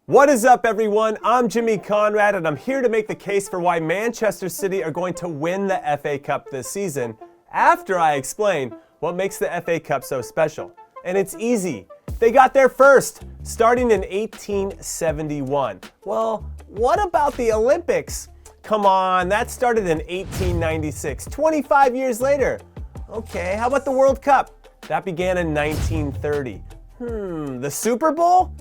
What is up, everyone? I'm Jimmy Conrad, and I'm here to make the case for why Manchester City are going to win the FA Cup this season after I explain what makes the FA Cup so special. And it's easy. They got there first, starting in 1871. Well, what about the Olympics? Come on, that started in 1896, 25 years later. Okay, how about the World Cup? That began in 1930. The Super Bowl?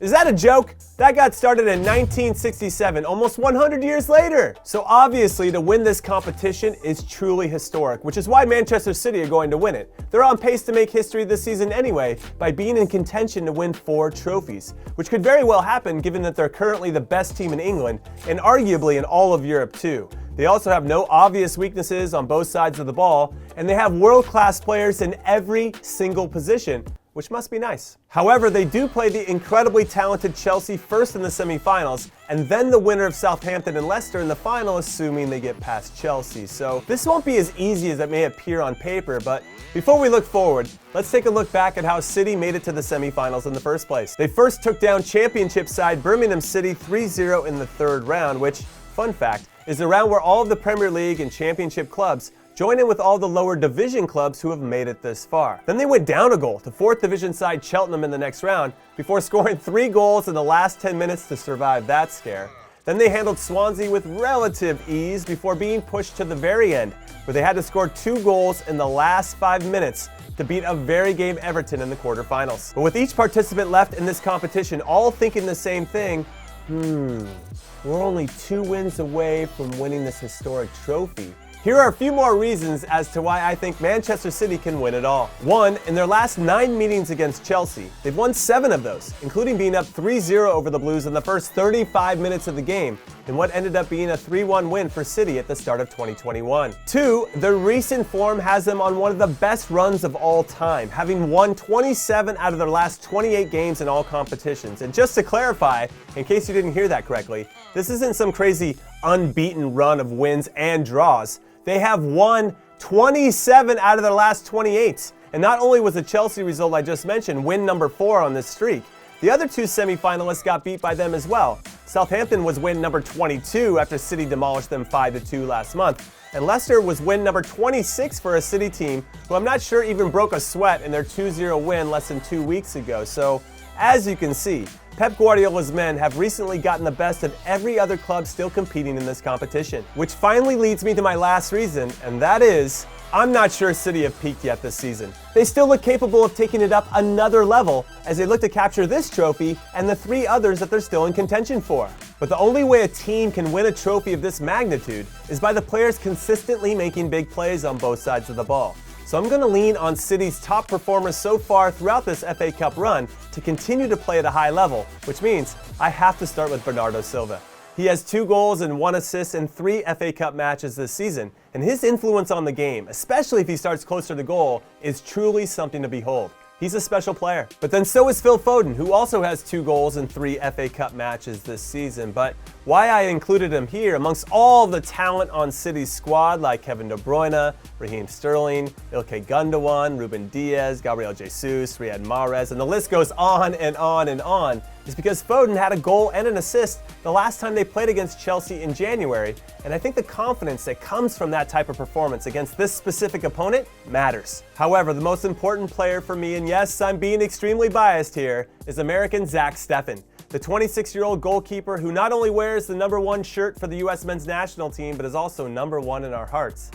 Is that a joke? That got started in 1967, almost 100 years later. So obviously, to win this competition is truly historic, which is why Manchester City are going to win it. They're on pace to make history this season anyway by being in contention to win 4 trophies, which could very well happen given that they're currently the best team in England and arguably in all of Europe too. They also have no obvious weaknesses on both sides of the ball, and they have world-class players in every single position, which must be nice. However, they do play the incredibly talented Chelsea first in the semifinals, and then the winner of Southampton and Leicester in the final, assuming they get past Chelsea. So this won't be as easy as it may appear on paper, but before we look forward, let's take a look back at how City made it to the semifinals in the first place. They first took down championship side Birmingham City 3-0 in the third round, which, fun fact, is the round where all of the Premier League and championship clubs join in with all the lower division clubs who have made it this far. Then they went down a goal to 4th division side Cheltenham in the next round before scoring 3 goals in the last 10 minutes to survive that scare. Then they handled Swansea with relative ease before being pushed to the very end, where they had to score 2 goals in the last 5 minutes to beat a very game Everton in the quarterfinals. But with each participant left in this competition all thinking the same thing, we're only 2 wins away from winning this historic trophy. Here are a few more reasons as to why I think Manchester City can win it all. 1, in their last 9 meetings against Chelsea, they've won 7 of those, including being up 3-0 over the Blues in the first 35 minutes of the game, in what ended up being a 3-1 win for City at the start of 2021. 2, their recent form has them on one of the best runs of all time, having won 27 out of their last 28 games in all competitions. And just to clarify, in case you didn't hear that correctly, this isn't some crazy unbeaten run of wins and draws. They have won 27 out of their last 28. And not only was the Chelsea result I just mentioned win number 4 on this streak, the other 2 semi-finalists got beat by them as well. Southampton was win number 22 after City demolished them 5-2 last month. And Leicester was win number 26 for a City team who I'm not sure even broke a sweat in their 2-0 win less than 2 weeks ago. So, as you can see, Pep Guardiola's men have recently gotten the best of every other club still competing in this competition. Which finally leads me to my last reason, and that is, I'm not sure City have peaked yet this season. They still look capable of taking it up another level as they look to capture this trophy and the 3 others that they're still in contention for. But the only way a team can win a trophy of this magnitude is by the players consistently making big plays on both sides of the ball. So I'm going to lean on City's top performers so far throughout this FA Cup run to continue to play at a high level, which means I have to start with Bernardo Silva. He has 2 goals and 1 assist in 3 FA Cup matches this season, and his influence on the game, especially if he starts closer to goal, is truly something to behold. He's a special player. But then so is Phil Foden, who also has 2 goals in 3 FA Cup matches this season. But why I included him here amongst all the talent on City's squad like Kevin De Bruyne, Raheem Sterling, Ilkay Gundogan, Ruben Diaz, Gabriel Jesus, Riyad Mahrez, and the list goes on and on and on, is because Foden had a goal and an assist the last time they played against Chelsea in January, and I think the confidence that comes from that type of performance against this specific opponent matters. However, the most important player for me, and yes, I'm being extremely biased here, is American Zach Steffen, the 26-year-old goalkeeper who not only wears the number 1 shirt for the US men's national team, but is also number 1 in our hearts.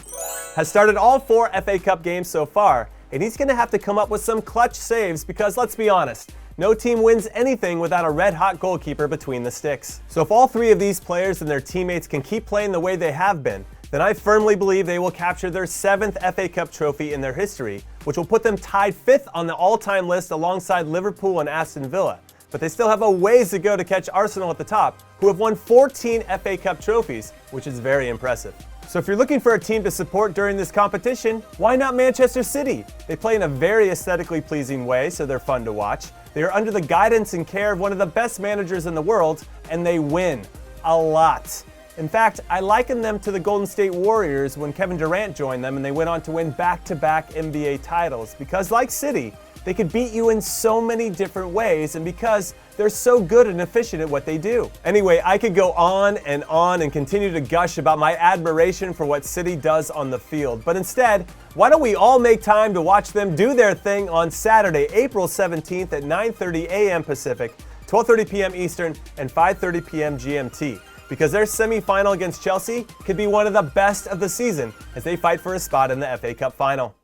Has started all 4 FA Cup games so far, and he's going to have to come up with some clutch saves because, let's be honest, no team wins anything without a red-hot goalkeeper between the sticks. So if all 3 of these players and their teammates can keep playing the way they have been, then I firmly believe they will capture their 7th FA Cup trophy in their history, which will put them tied 5th on the all-time list alongside Liverpool and Aston Villa. But they still have a ways to go to catch Arsenal at the top, who have won 14 FA Cup trophies, which is very impressive. So if you're looking for a team to support during this competition, why not Manchester City? They play in a very aesthetically pleasing way, so they're fun to watch. They are under the guidance and care of one of the best managers in the world, and they win a lot. In fact, I liken them to the Golden State Warriors when Kevin Durant joined them and they went on to win back-to-back NBA titles because, like City, They could beat you in so many different ways, and because they're so good and efficient at what they do. Anyway, I could go on and continue to gush about my admiration for what City does on the field, but instead, why don't we all make time to watch them do their thing on Saturday, April 17th at 9:30 a.m. Pacific, 12:30 p.m. Eastern, and 5:30 p.m. GMT. Because their semi-final against Chelsea could be one of the best of the season as they fight for a spot in the FA Cup final.